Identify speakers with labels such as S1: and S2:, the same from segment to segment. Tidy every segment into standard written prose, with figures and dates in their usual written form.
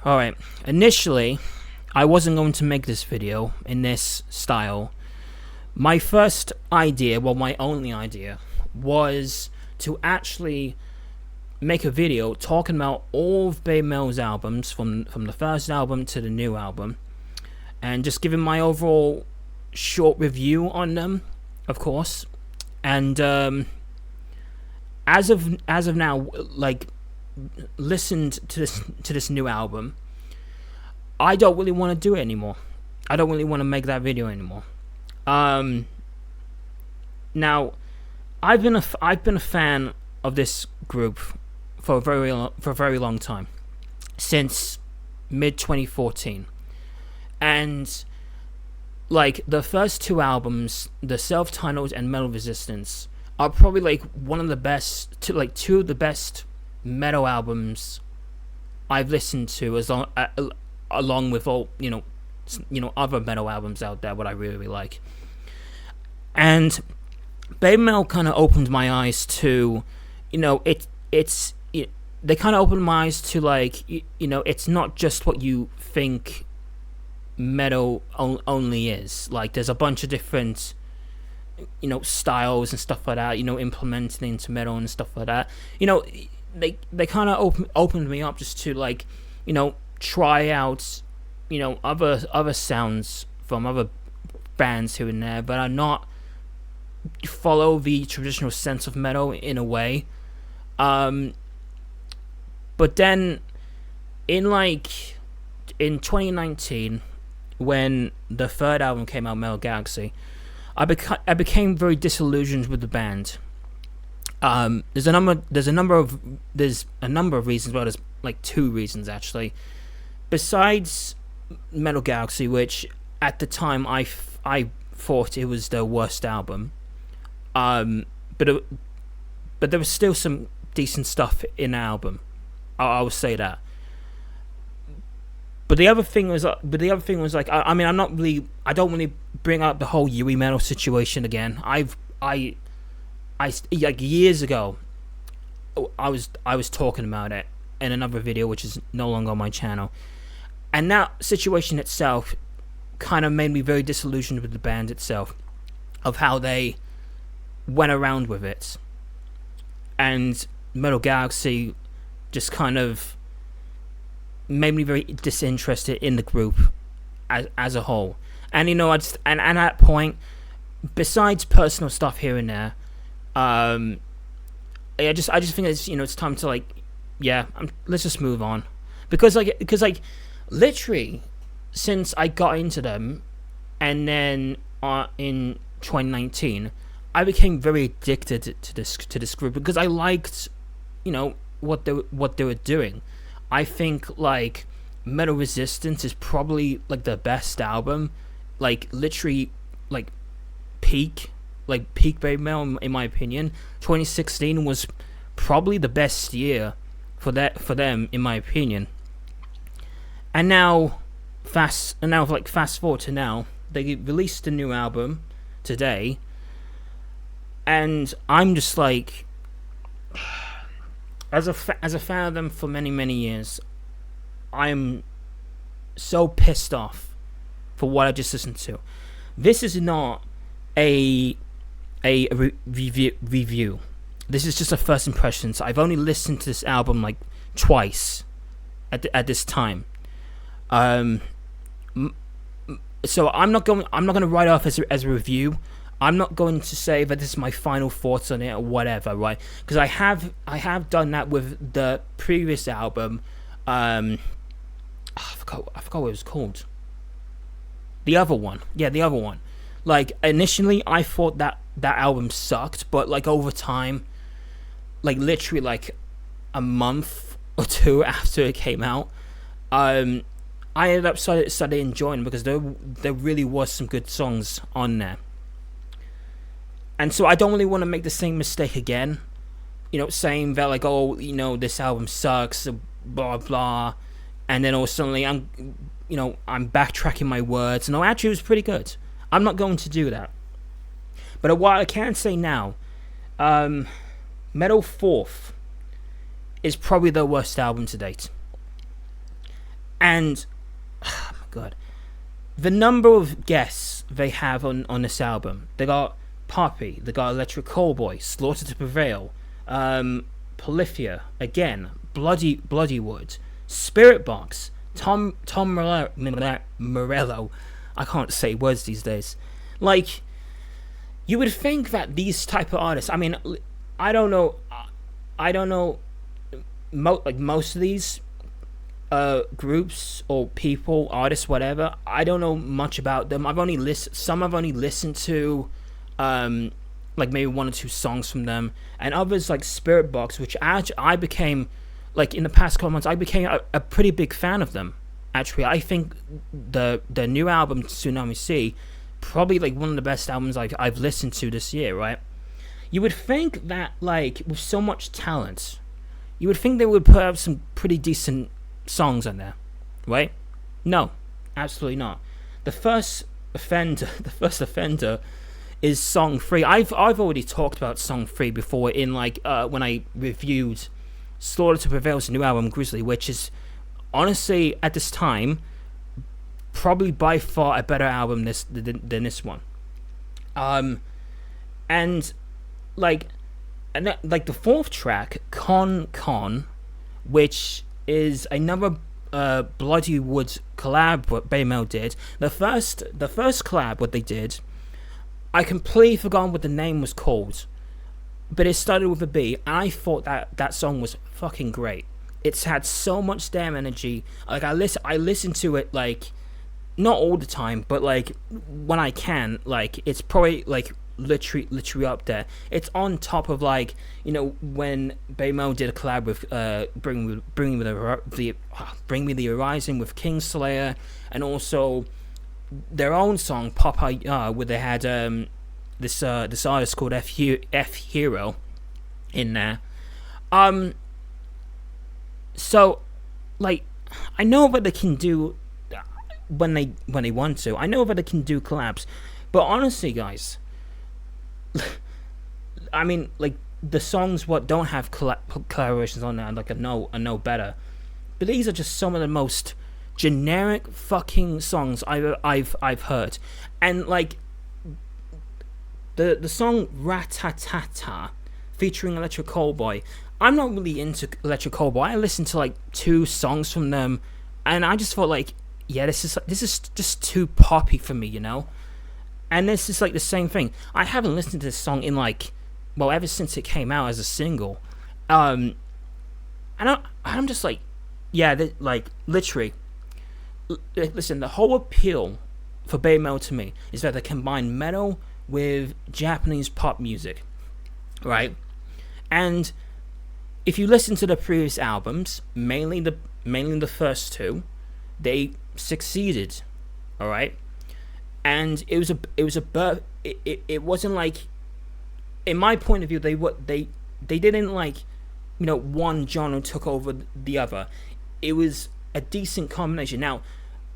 S1: Alright, initially, I wasn't going to make this video in this style. My first idea, well, my only idea, was to actually make a video talking about all of Babymetal's albums, from the first album to the new album, and just giving my overall short review on them, of course. And as of now, like, listened to this new album, I don't really want to do it anymore. I don't really want to make that video anymore. Now, I've been a fan of this group for a very long time, since mid 2014, and like the first two albums, the self-titled and Metal Resistance, are probably like one of the best, two of the best metal albums I've listened to, along with all other metal albums out there, what I really like. And Babymetal kind of opened my eyes to, they kind of opened my eyes to, like, it's not just what you think metal only is. Like, there's a bunch of different styles and stuff like that, implemented into metal and stuff like that. They kind of opened me up just to, like, try out other sounds from other bands here and there, but are not follow the traditional sense of metal in a way. But then in 2019, when the third album came out, Metal Galaxy, I became very disillusioned with the band. There's a number of reasons. Well, there's like two reasons actually. Besides Metal Galaxy, which at the time I thought it was their worst album, but there was still some decent stuff in the album. I will say that. But the other thing was like, I mean, I don't really bring up the whole Yui Metal situation again. I like years ago, I was talking about it in another video, which is no longer on my channel, and that situation itself kind of made me very disillusioned with the band itself, of how they went around with it, and Metal Galaxy just kind of made me very disinterested in the group as a whole. And and at that point, besides personal stuff here and there, I just think it's it's time to, like, let's just move on, because literally since I got into them, and then in 2019, I became very addicted to this group, because I liked what they were doing. I think, like, Metal Resistance is probably like the best album, like literally, like peak Babymetal, in my opinion. 2016 was probably the best year for them, in my opinion. And now, fast forward to now, they released a new album today, and I'm just like, as a fan of them for many years, I'm so pissed off for what I just listened to. This is not a review. This is just a first impressions. I've only listened to this album like twice at this time. So I'm not going to write off as a review. I'm not going to say that this is my final thoughts on it or whatever, right? Because I have done that with the previous album. I forgot what it was called. The other one. Like, initially I thought that album sucked, but like over time, like literally like a month or two after it came out, I ended up started enjoying it, because there really was some good songs on there. And so I don't really want to make the same mistake again, saying that, like, oh, this album sucks, blah blah, and then all suddenly I'm backtracking my words. No, actually it was pretty good. I'm not going to do that. But what I can say now, Metal Fourth is probably the worst album to date. And oh my god, the number of guests they have on this album. They got Poppy, they got Electric Callboy, Slaughter to Prevail, Polyphia, again, Bloody Wood, Spirit Box, Tom Morello. I can't say words these days. Like, you would think that these type of artists. I mean, I don't know. Most of these groups or people, artists, whatever. I don't know much about them. I've only listened to, like maybe one or two songs from them, and others like Spirit Box, which I became, like in the past couple months, I became a pretty big fan of them. Actually, I think the new album Tsunami Sea, probably like one of the best albums I've listened to this year. Right? You would think that like with so much talent, you would think they would put out some pretty decent songs on there, right? No, absolutely not. The first offender is Song 3. I've already talked about Song 3 before in like when I reviewed Slaughter to Prevail's new album Grizzly, which is honestly at this time probably by far a better album than this one. And like the fourth track, Con, which is another Bloody Woods collab what Babymetal did. The first collab what they did, I completely forgot what the name was called, but it started with a B, and I thought that song was fucking great. It's had so much damn energy. Like I listen to it like not all the time, but like when I can, like it's probably like literally up there. It's on top of like, you know, when Babymetal did a collab with Bring Me the Horizon with Kingslayer, and also their own song Pop where they had this artist called F Hero in there. So like I know what they can do when they want to. I know that they can do collabs, but honestly, guys, I mean, like the songs what don't have collaborations on there, like I know better, but these are just some of the most generic fucking songs I've heard, and like the song Ratatata featuring Electric Callboy. I'm not really into Electric Callboy. I listened to like 2 songs from them, and I just thought like, yeah, this is just too poppy for me, you know. And this is like the same thing. I haven't listened to this song in like, well, ever since it came out as a single. And I'm just like, yeah, like literally. Listen, the whole appeal for Babymetal to me is that they combine metal with Japanese pop music, right? And if you listen to the previous albums, mainly the first 2, they succeeded, all right. And it wasn't like, in my point of view, they didn't like, you know, one genre took over the other. It was a decent combination. Now,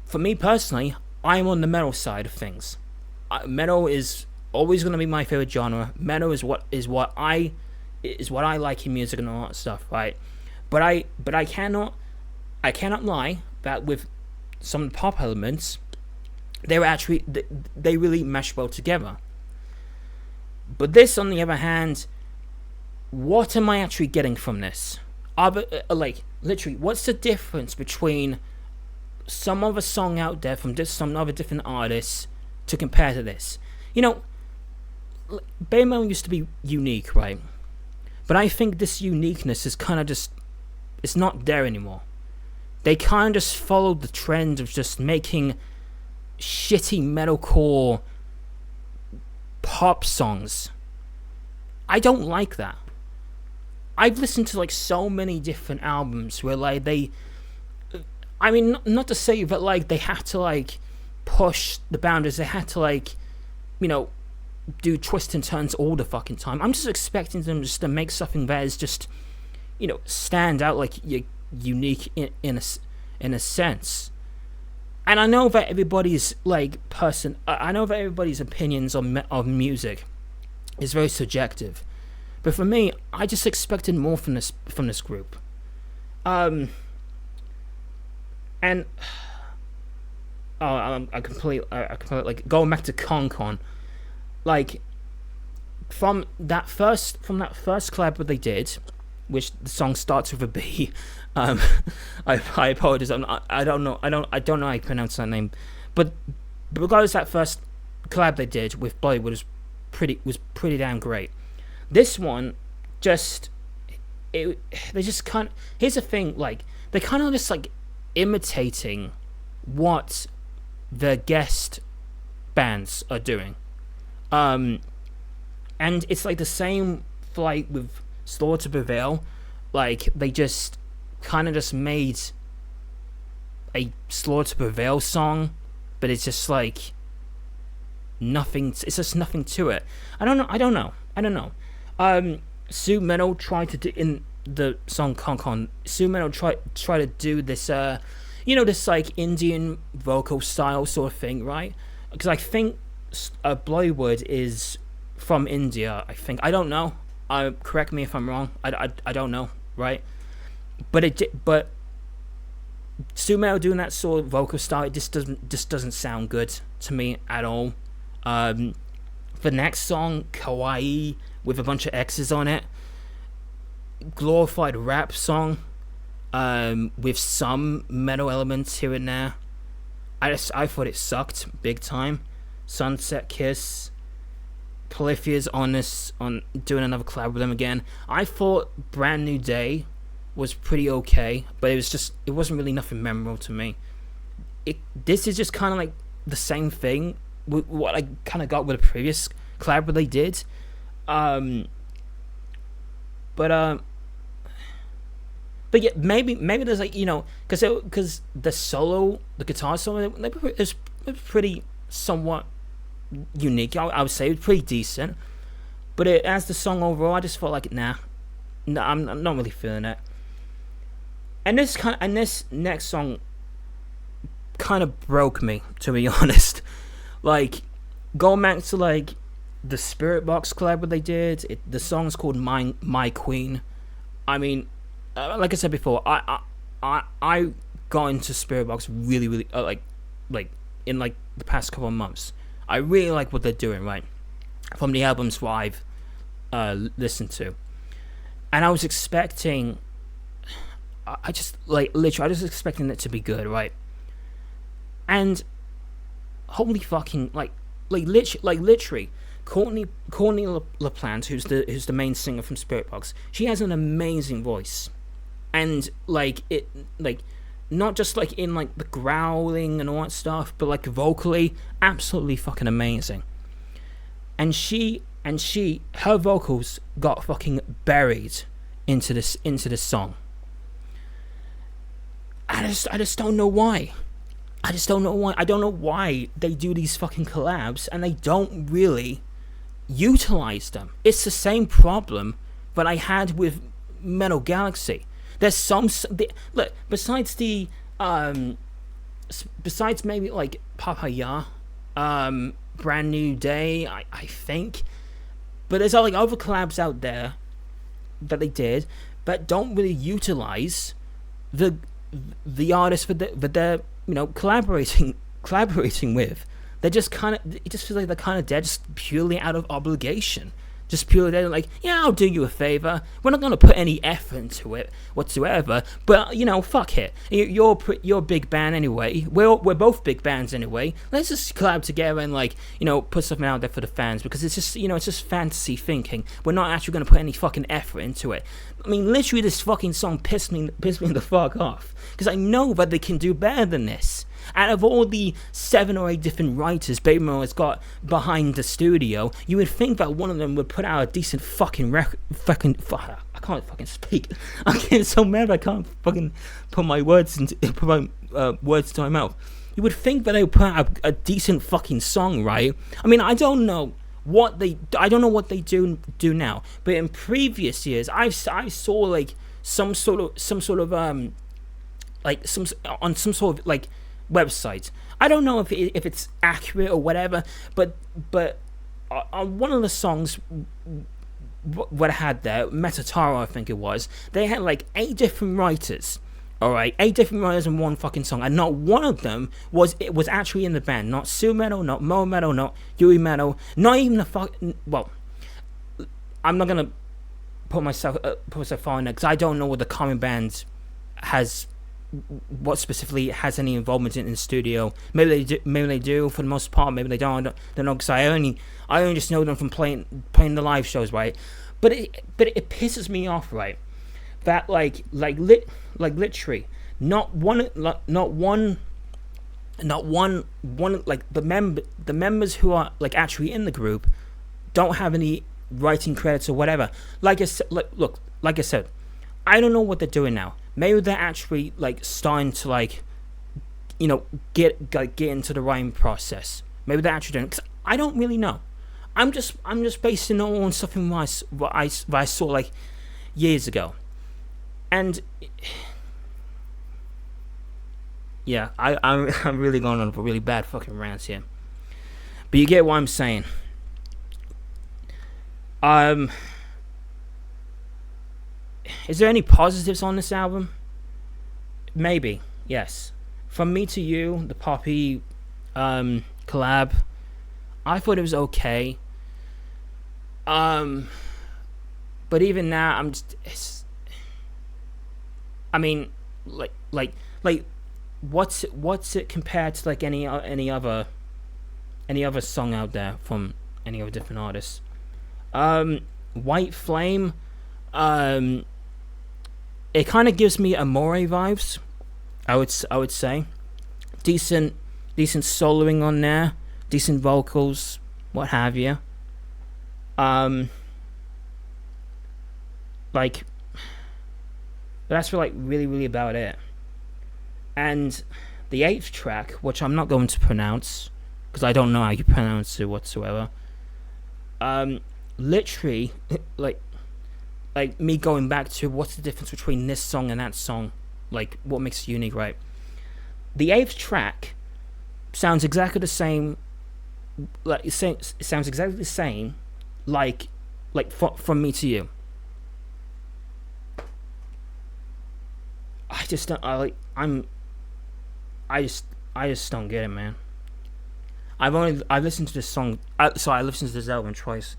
S1: for me personally, I'm on the metal side of things. Metal is always going to be my favorite genre. Metal is what I like in music and all that stuff, right? But I cannot lie that with some pop elements, they really mesh well together. But this, on the other hand, what am I actually getting from this? Like literally, what's the difference between some other song out there from some other different artists to compare to this? You know, Babymetal used to be unique, right? But I think this uniqueness is kind of just, it's not there anymore. They kind of just followed the trend of just making shitty metalcore pop songs. I don't like that. I've listened to like so many different albums where like I mean, not to say that like they have to like push the boundaries, they had to like, you know, do twists and turns all the fucking time. I'm just expecting them just to make something that is just, you know, stand out, like unique in a sense. And I know that everybody's like I know that everybody's opinions on music is very subjective, but for me, I just expected more from this group. And And I completely like going back to Con, like from that first collab that they did, which the song starts with a B. Um, I apologize. I don't know how you pronounce that name, but regardless, that first collab they did with Bollywood was pretty damn great. This one, just they just kind of, here's the thing, like they kind of just like imitating what the guest bands are doing, and it's like the same flight with Slow to Prevail. Like they just kind of just made a Slow to Prevail song, but it's just like nothing. It's just nothing to it. I don't know. Sue Metal tried to do in the song Con. Sue Metal tried to do this, this like Indian vocal style sort of thing, right? Because I think Bollywood is from India. I don't know. Correct me if I'm wrong. I don't know, right? But Sue Metal doing that sort of vocal style, it just doesn't sound good to me at all. The next song, Kawaii, with a bunch of X's on it, glorified rap song, with some metal elements here and there. I thought it sucked big time. Sunset Kiss, Polyphia's on doing another collab with them again. I thought Brand New Day was pretty okay, but it wasn't really nothing memorable to me. This is just kind of like the same thing with what I kind of got with the previous collab they did. But yeah, maybe there's like, because the guitar solo, it was pretty somewhat unique. I would say it was pretty decent, but as the song overall, I just felt like I'm not really feeling it. And this next song kind of broke me, to be honest. Like going back to like the Spirit Box collab they did. The song's called My Queen. I mean, like I said before, I got into Spirit Box really like in like the past couple of months. I really like what they're doing, right? From the albums what I've listened to, and I was expecting. I just was expecting it to be good, right? And holy fucking literally, Courtney LaPlante, who's the main singer from Spirit Box, she has an amazing voice, and not just like in like the growling and all that stuff, but like vocally, absolutely fucking amazing. And her vocals got fucking buried into this song. I just don't know why. I don't know why they do these fucking collabs and they don't really utilize them. It's the same problem that I had with Metal Galaxy. There's look, besides maybe like Papaya, Brand New Day, I think, but there's like other collabs out there that they did that don't really utilize the artists that they're collaborating with. They're just kind of, it just feels like they're kind of dead, just purely out of obligation. Just purely they're like, yeah, I'll do you a favor. We're not gonna put any effort into it whatsoever. But fuck it. You're a big band anyway. We're both big bands anyway. Let's just collab together and put something out there for the fans, because it's just it's just fantasy thinking. We're not actually gonna put any fucking effort into it. I mean, literally, this fucking song pissed me the fuck off, because I know that they can do better than this. Out of all the 7 or 8 different writers Babymetal has got behind the studio, you would think that one of them would put out a decent fucking record. I can't fucking speak. I'm getting so mad I can't fucking put my words into my mouth. You would think that they would put out a decent fucking song, right? I mean, I don't know what they do now, but in previous years, I saw like some sort of website. I don't know if it's accurate or whatever, but on one of the songs what I had there, Metataro I think it was, they had like 8 different writers All right, 8 different writers in one fucking song, and not one of them was actually in the band. Not Sue Metal, not Mo Metal, not Yui Metal, not even the fuck. Well, I'm not gonna put myself far in there because I don't know what the common band has, what specifically has any involvement in the studio. Maybe they do for the most part. Maybe they don't. I don't know because I only just know them from playing the live shows, right? But it pisses me off, right? That literally not one like the members who are like actually in the group don't have any writing credits or whatever. Like I said, I don't know what they're doing now. Maybe they're actually like starting to like, get into the writing process. Maybe they're actually doing it, 'cause I don't really know. I'm just basing it on something what I saw like years ago. And yeah, I'm really going on a really bad fucking rant here, but you get what I'm saying. Is there any positives on this album? Maybe, yes. From Me to You, the Poppy collab, I thought it was okay. But even now, I'm just. I mean, like, what's it compared to like any other song out there from any other different artists? White Flame, it kind of gives me Amore vibes. I would say, decent soloing on there, decent vocals, what have you. Like. But that's really about it. And the 8th track, which I'm not going to pronounce because I don't know how you pronounce it whatsoever. Literally, like me going back to what's the difference between this song and that song, like what makes it unique, right? The 8th track sounds exactly the same. Like it sounds exactly the same, like From Me to You. I just don't. I just don't get it, man. I've listened to this song. I listened to this album twice,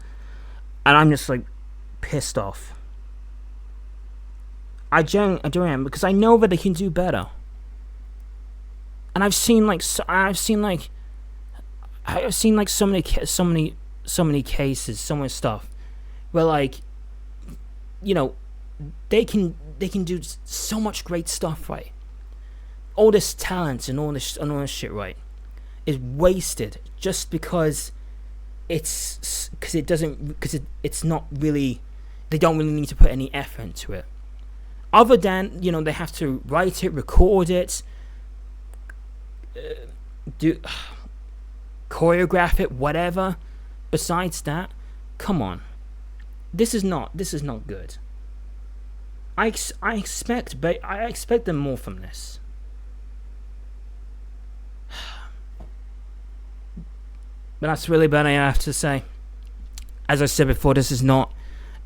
S1: and I'm just like pissed off. I genuinely am, because I know that they can do better. And I've seen so many cases, so much stuff where they can do so much great stuff, right? All this talent and all this shit, right, is wasted just because it's not really, they don't really need to put any effort into it. Other than, they have to write it, record it, choreograph it, whatever. Besides that, come on. This is not good. I expect them more from this. But that's really bad, I have to say. As I said before, this is not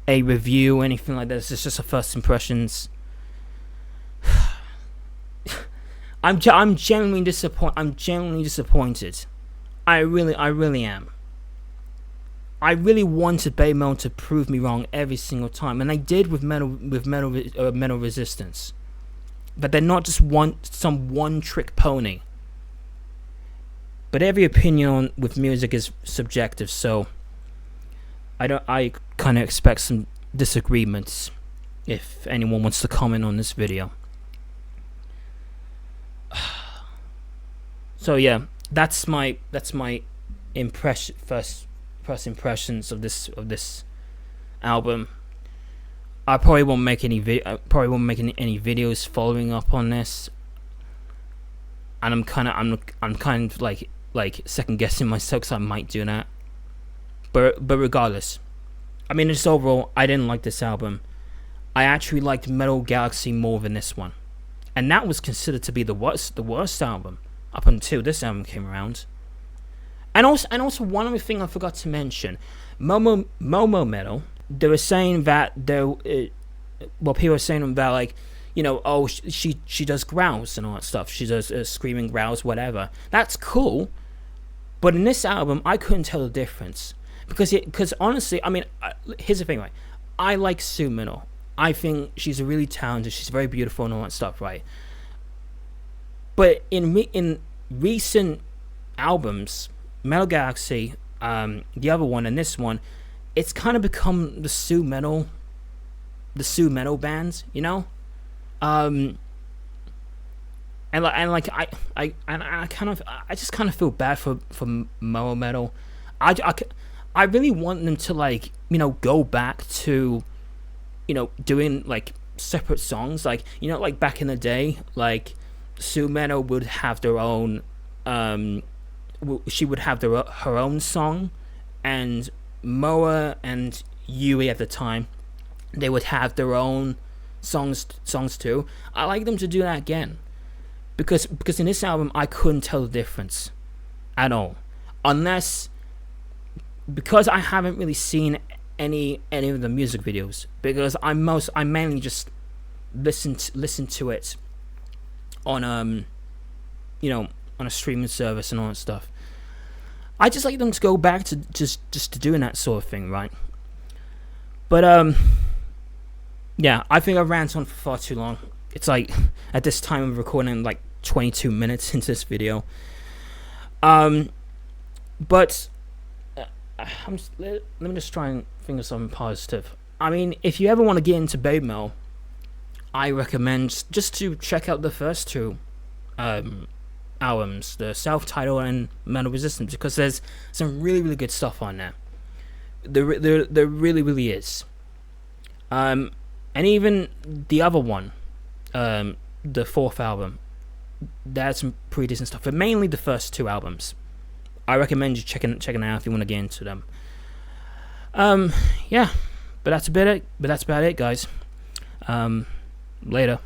S1: a review or anything like this. It's just a first impressions. I'm genuinely disappointed. I really am. I really wanted Babymetal to prove me wrong every single time, and they did with Metal Resistance. But they're not just some one-trick pony. But every opinion with music is subjective, so I kind of expect some disagreements if anyone wants to comment on this video. So yeah, that's my first impressions of this album. I probably won't make any videos following up on this, and I'm kind of like second guessing myself, because I might do that. But regardless, I mean, just overall, I didn't like this album. I actually liked Metal Galaxy more than this one, and that was considered to be the worst album up until this album came around. And also one other thing I forgot to mention, Momo Metal. They were saying that people were saying about oh, she does growls and all that stuff. She does screaming growls, whatever. That's cool. But in this album, I couldn't tell the difference because honestly, I mean, here's the thing, right? I like Sue Minnow. I think she's really talented. She's very beautiful and all that stuff, right? But in recent albums, Metal Galaxy, the other one, and this one, it's kind of become the Sue Metal bands, and I just kind of feel bad for Moa Metal. I really want them to go back to doing like separate songs, like back in the day, like Sue Metal would have their own she would have her own song, and Moa and Yui at the time, they would have their own songs too. I like them to do that again, because in this album I couldn't tell the difference at all, because I haven't really seen any of the music videos, because I mainly just listen to it on on a streaming service and all that stuff. I just like them to go back to just to doing that sort of thing, right? But yeah, I think I've ranted on for far too long. It's like at this time of recording, like 22 minutes into this video. But let me just try and think of something positive. I mean, if you ever want to get into Babymetal, I recommend just to check out the first two albums, the self-titled and Metal Resistance, because there's some really, really good stuff on there. There really, really is. And even the other one, the fourth album, there's some pretty decent stuff. But mainly the first two albums. I recommend you checking it out if you want to get into them. Yeah, but that's about it, guys. Later.